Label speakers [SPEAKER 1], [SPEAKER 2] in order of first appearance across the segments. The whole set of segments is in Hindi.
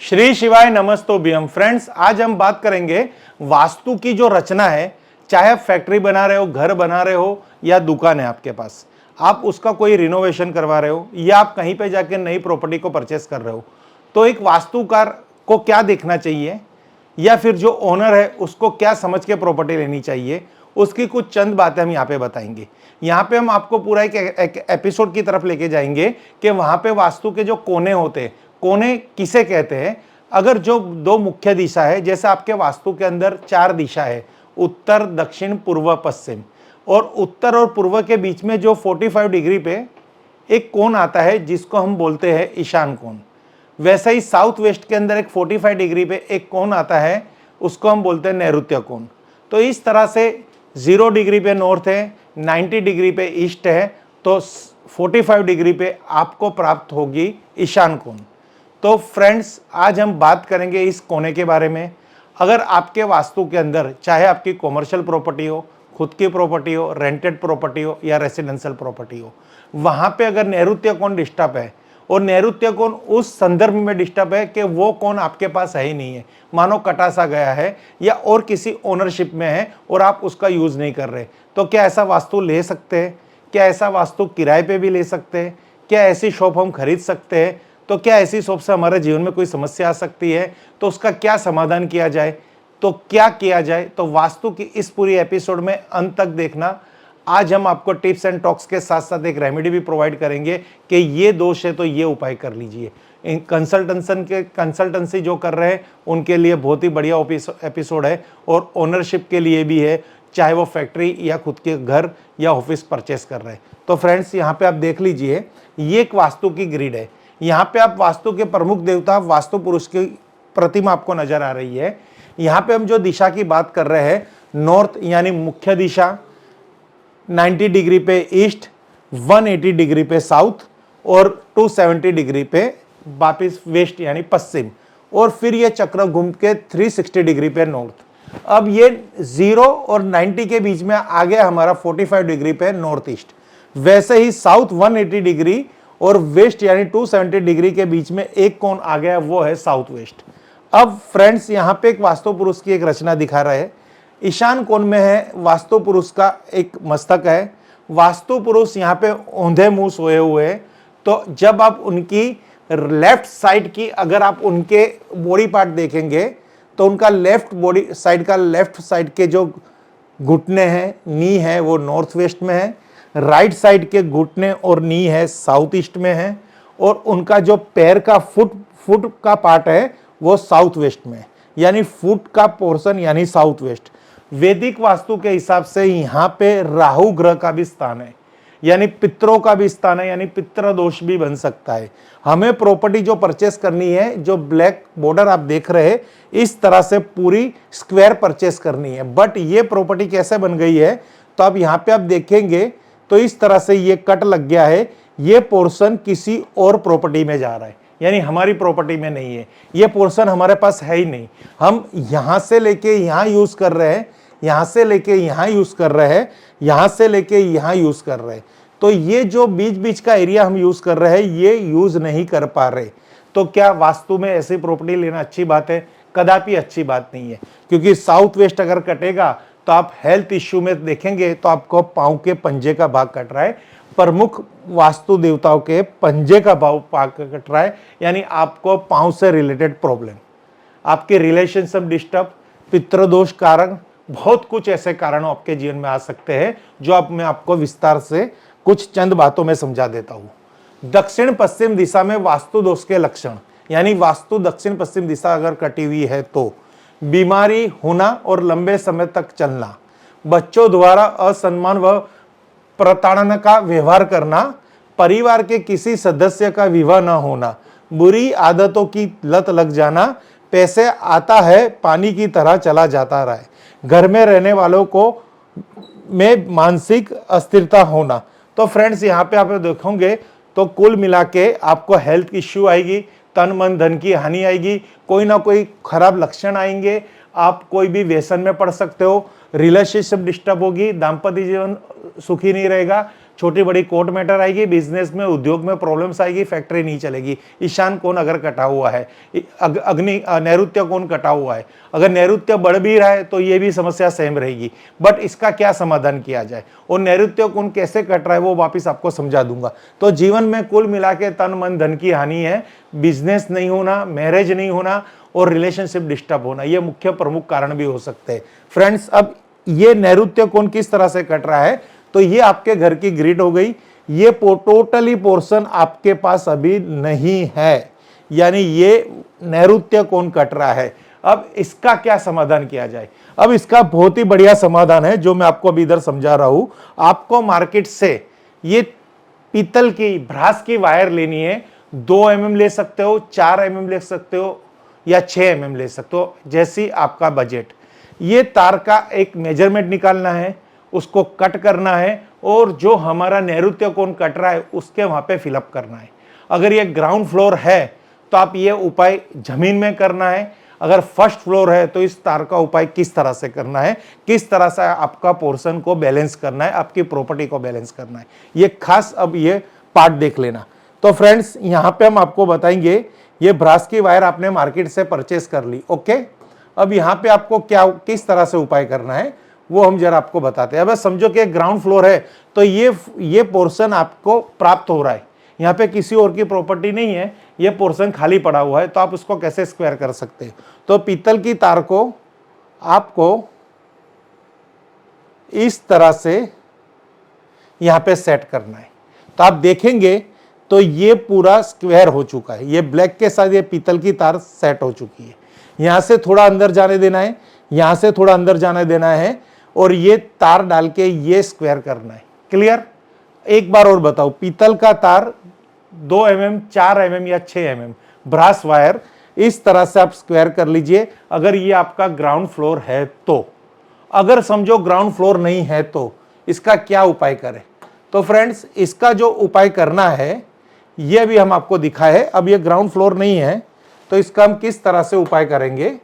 [SPEAKER 1] श्री शिवाय नमस्तोभ्यम। फ्रेंड्स, आज हम बात करेंगे वास्तु की जो रचना है, चाहे आप फैक्ट्री बना रहे हो, घर बना रहे हो या दुकान है आपके पास, आप उसका कोई रिनोवेशन करवा रहे हो या आप कहीं पे जाके नई प्रॉपर्टी को परचेस कर रहे हो, तो एक वास्तुकार को क्या देखना चाहिए या फिर जो ओनर है उसको क्या समझ के प्रॉपर्टी लेनी चाहिए, उसकी कुछ चंद बातें हम यहाँ पे बताएंगे। यहाँ पे हम आपको पूरा एक एपिसोड की तरफ लेके जाएंगे कि वहाँ पे वास्तु के जो कोने होते हैं, कोने किसे कहते हैं। अगर जो दो मुख्य दिशा है, जैसे आपके वास्तु के अंदर चार दिशा है, उत्तर, दक्षिण, पूर्व, पश्चिम, और उत्तर और पूर्व के बीच में जो 45 डिग्री पे एक कोण आता है जिसको हम बोलते हैं ईशान कोण। वैसे ही साउथ वेस्ट के अंदर एक 45 डिग्री पे एक कोण आता है, उसको हम बोलते हैं नैऋत्य कोण। तो इस तरह से 0 डिग्री पे नॉर्थ है, 90 डिग्री पे ईस्ट है, तो 45 डिग्री पे आपको प्राप्त होगी ईशान कोण। तो फ्रेंड्स, आज हम बात करेंगे इस कोने के बारे में। अगर आपके वास्तु के अंदर, चाहे आपकी कॉमर्शियल प्रॉपर्टी हो, खुद की प्रॉपर्टी हो, रेंटेड प्रॉपर्टी हो या रेसिडेंशियल प्रॉपर्टी हो, वहाँ पे अगर नैऋत्य कोण डिस्टर्ब है, और नैऋत्य कोण उस संदर्भ में डिस्टर्ब है कि वो कोण आपके पास है ही नहीं है, मानो कटा सा गया है या और किसी ओनरशिप में है और आप उसका यूज़ नहीं कर रहे, तो क्या ऐसा वास्तु ले सकते हैं? क्या ऐसा वास्तु किराए पे भी ले सकते हैं? क्या ऐसी शॉप हम खरीद सकते हैं? तो क्या ऐसी शॉप से हमारे जीवन में कोई समस्या आ सकती है? तो उसका क्या समाधान किया जाए? तो क्या किया जाए? तो वास्तु की इस पूरी एपिसोड में अंत तक देखना। आज हम आपको टिप्स एंड टॉक्स के साथ साथ एक रेमेडी भी प्रोवाइड करेंगे कि ये दोष है तो ये उपाय कर लीजिए। इन कंसल्टेंसी जो कर रहे हैं उनके लिए बहुत ही बढ़िया एपिसोड है, और ओनरशिप के लिए भी है, चाहे वो फैक्ट्री या खुद के घर या ऑफिस परचेस कर रहे हैं। तो फ्रेंड्स, यहाँ पे आप देख लीजिए, ये एक वास्तु की ग्रिड है। यहाँ पे आप वास्तु के प्रमुख देवता वास्तु पुरुष की प्रतिमा आपको नजर आ रही है। यहाँ पे हम जो दिशा की बात कर रहे हैं, नॉर्थ यानी मुख्य दिशा, 90 डिग्री पे ईस्ट, 180 डिग्री पे साउथ और 270 डिग्री पे वापिस वेस्ट यानी पश्चिम, और फिर ये चक्र घूम के 360 डिग्री पे नॉर्थ। अब ये 0 और 90 के बीच में आ गया हमारा 45 डिग्री पे नॉर्थ ईस्ट। वैसे ही साउथ 180 डिग्री और वेस्ट यानी 270 डिग्री के बीच में एक कोण आ गया, वो है साउथ वेस्ट। अब फ्रेंड्स, यहाँ पे एक वास्तु पुरुष की एक रचना दिखा रहा है। ईशान कोण में है वास्तु पुरुष का एक मस्तक है। वास्तु पुरुष यहाँ पे औंधे मुंह सोए हुए हैं। तो जब आप उनकी लेफ्ट साइड की, अगर आप उनके बॉडी पार्ट देखेंगे तो उनका लेफ्ट साइड के जो घुटने हैं, नी है, वो नॉर्थ वेस्ट में है। राइट साइड के घुटने और नी है साउथ ईस्ट में है, और उनका जो पैर का फुट का पार्ट है वो साउथ वेस्ट में, यानी फुट का पोर्शन यानी साउथ वेस्ट। वैदिक वास्तु के हिसाब से यहाँ पे राहु ग्रह का भी स्थान है, यानी पितरों का भी स्थान है, यानी पितृ दोष भी बन सकता है। हमें प्रॉपर्टी जो परचेस करनी है, जो ब्लैक बॉर्डर आप देख रहे हैं, इस तरह से पूरी स्क्वायर परचेस करनी है। बट ये प्रॉपर्टी कैसे बन गई है, तो अब यहाँ पे आप देखेंगे तो इस तरह से ये कट लग गया है। ये पोर्शन किसी और प्रॉपर्टी में जा रहा है, यानी हमारी प्रॉपर्टी में नहीं है। ये पोर्शन हमारे पास है ही नहीं। हम यहाँ से लेके यहाँ यूज कर रहे हैं, यहाँ से लेके यहाँ यूज कर रहे हैं, यहाँ से लेके यहाँ यूज कर रहे हैं। तो ये जो बीच बीच का एरिया हम यूज कर रहे हैं, ये यूज नहीं कर पा रहे। तो क्या वास्तु में ऐसी प्रॉपर्टी लेना अच्छी बात है? कदापि अच्छी बात नहीं है, क्योंकि साउथ वेस्ट अगर कटेगा तो आप हेल्थ इश्यू में देखेंगे तो आपको पांव के पंजे का भाग कट रहा है, प्रमुख वास्तु देवताओं के पंजे का भाग कट रहा है, यानी आपको पांव से रिलेटेड प्रॉब्लम, आपके रिलेशनशिप डिस्टर्ब, पितृदोष कारण, बहुत कुछ ऐसे कारण आपके जीवन में आ सकते हैं, जो अब मैं आपको विस्तार से कुछ चंद बातों में समझा देता हूं। दक्षिण पश्चिम दिशा में वास्तु दोष के लक्षण, यानी वास्तु दक्षिण पश्चिम दिशा अगर कटी हुई है तो बीमारी होना और लंबे समय तक चलना, बच्चों द्वारा असम्मान व प्रताड़ना का व्यवहार करना, परिवार के किसी सदस्य का विवाह न होना, बुरी आदतों की लत लग जाना, पैसे आता है पानी की तरह चला जाता रहा है, घर में रहने वालों को में मानसिक अस्थिरता होना। तो फ्रेंड्स, यहाँ पे आप देखोगे तो कुल मिला के आपको हेल्थ इश्यू आएगी, तन मन धन की हानि आएगी, कोई ना कोई खराब लक्षण आएंगे, आप कोई भी व्यसन में पड़ सकते हो, रिलेशनशिप डिस्टर्ब होगी, दाम्पत्य जीवन सुखी नहीं रहेगा, छोटी बड़ी कोर्ट मैटर आएगी, बिजनेस में उद्योग में प्रॉब्लम्स आएगी, फैक्ट्री नहीं चलेगी। ईशान कोण अगर कटा हुआ है, अग्नि नैऋत्य कोण कटा हुआ है, अगर नैऋत्य बढ़ भी रहा है तो ये भी समस्या सेम रहेगी। बट इसका क्या समाधान किया जाए और नैऋत्य कोण कैसे कट रहा है वो वापिस आपको समझा दूंगा। तो जीवन में कुल मिला के तन मन धन की हानि है, बिजनेस नहीं होना, मैरिज नहीं होना और रिलेशनशिप डिस्टर्ब होना, ये मुख्य प्रमुख कारण भी हो सकते हैं। फ्रेंड्स, अब ये नैऋत्य कोण किस तरह से कट रहा है, तो ये आपके घर की ग्रिड हो गई, ये टोटली पोर्शन आपके पास अभी नहीं है, यानी ये नैऋत्य कोण कट रहा है। अब इसका क्या समाधान किया जाए? अब इसका बहुत ही बढ़िया समाधान है जो मैं आपको अभी इधर समझा रहा हूं। आपको मार्केट से ये पीतल की ब्रास की वायर लेनी है, 2 mm ले सकते हो, 4 mm ले सकते हो या 6 mm ले सकते हो, जैसी आपका बजट। ये तार का एक मेजरमेंट निकालना है, उसको कट करना है और जो हमारा नैऋत्य कोण कट रहा है उसके वहां पे फिलअप करना है। अगर ये ग्राउंड फ्लोर है तो आप ये उपाय जमीन में करना है, अगर फर्स्ट फ्लोर है तो इस तार का उपाय किस तरह से करना है, किस तरह से आपका पोर्शन को बैलेंस करना है, आपकी प्रॉपर्टी को बैलेंस करना है, ये खास अब ये पार्ट देख लेना। तो फ्रेंड्स, यहां पे हम आपको बताएंगे, ये ब्रास की वायर आपने मार्केट से परचेस कर ली, ओके। अब यहाँ पे आपको क्या किस तरह से उपाय करना है वो हम जरा आपको बताते हैं। अब समझो कि ग्राउंड फ्लोर है तो ये पोर्शन आपको प्राप्त हो रहा है, यहाँ पे किसी और की प्रॉपर्टी नहीं है, ये पोर्शन खाली पड़ा हुआ है, तो आप उसको कैसे स्क्वायर कर सकते हैं? तो पीतल की तार को आपको इस तरह से यहाँ पे सेट करना है। तो आप देखेंगे तो ये पूरा स्क्वायर हो चुका है, ये ब्लैक के साथ ये पीतल की तार सेट हो चुकी है। यहां से थोड़ा अंदर जाने देना है, यहां से थोड़ा अंदर जाने देना है और ये तार डाल के ये स्क्वायर करना है। क्लियर? एक बार और बताओ, पीतल का तार 2 mm, 4 mm या 6 mm ब्रास वायर इस तरह से आप स्क्वायर कर लीजिए, अगर ये आपका ग्राउंड फ्लोर है तो। अगर समझो ग्राउंड फ्लोर नहीं है तो इसका क्या उपाय करें? तो फ्रेंड्स, इसका जो उपाय करना है ये भी हम आपको दिखाए है। अब ये ग्राउंड फ्लोर नहीं है तो इसका हम किस तरह से उपाय करेंगे?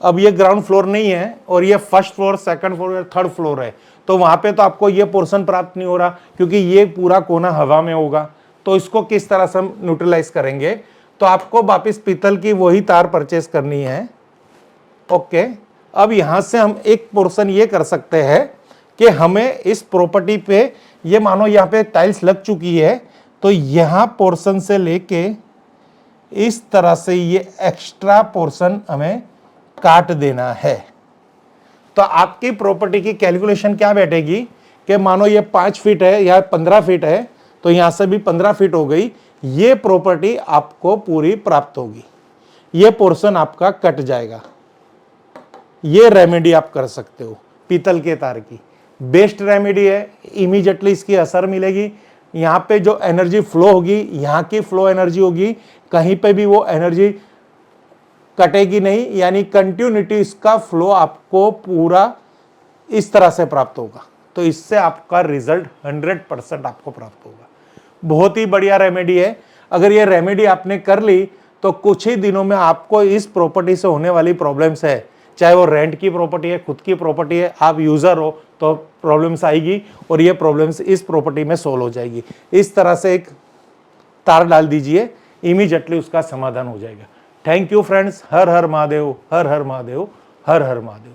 [SPEAKER 1] अब ये ग्राउंड फ्लोर नहीं है और ये फर्स्ट फ्लोर, सेकंड फ्लोर या थर्ड फ्लोर है, तो वहां पे तो आपको ये पोर्शन प्राप्त नहीं हो रहा क्योंकि ये पूरा कोना हवा में होगा। तो इसको किस तरह से हम न्यूट्रलाइज करेंगे? तो आपको वापिस पीतल की वही तार परचेस करनी है, ओके। अब यहां से हम एक पोर्शन ये कर सकते हैं कि हमें इस प्रॉपर्टी पे, ये मानो यहाँ पे टाइल्स लग चुकी है, तो यहां पोर्शन से लेके इस तरह से ये एक्स्ट्रा पोर्शन हमें काट देना है। तो आपकी प्रॉपर्टी की कैलकुलेशन क्या बैठेगी कि मानो ये 5 फीट है या 15 फीट है, तो यहां से भी 15 फीट हो गई, ये प्रॉपर्टी आपको पूरी प्राप्त होगी, ये पोर्शन आपका कट जाएगा। ये रेमेडी आप कर सकते हो पीतल के तार की, बेस्ट रेमेडी है, इमीडिएटली इसकी असर मिलेगी। यहाँ पे जो एनर्जी फ्लो होगी, यहाँ की फ्लो एनर्जी होगी, कहीं पे भी वो एनर्जी कटेगी नहीं, यानी कंटिन्यूटी इसका फ्लो आपको पूरा इस तरह से प्राप्त होगा। तो इससे आपका रिजल्ट 100% आपको प्राप्त होगा। बहुत ही बढ़िया रेमेडी है। अगर ये रेमेडी आपने कर ली तो कुछ ही दिनों में आपको इस प्रॉपर्टी से होने वाली प्रॉब्लम्स है, चाहे वो रेंट की प्रॉपर्टी है, खुद की प्रॉपर्टी है, आप यूजर हो तो प्रॉब्लम्स आएगी और ये प्रॉब्लम्स इस प्रॉपर्टी में सोल्व हो जाएगी। इस तरह से एक तार डाल दीजिए, इमीडिएटली उसका समाधान हो जाएगा। Thank you friends. Her her Mahadev, her her Mahadev, her her Mahadev.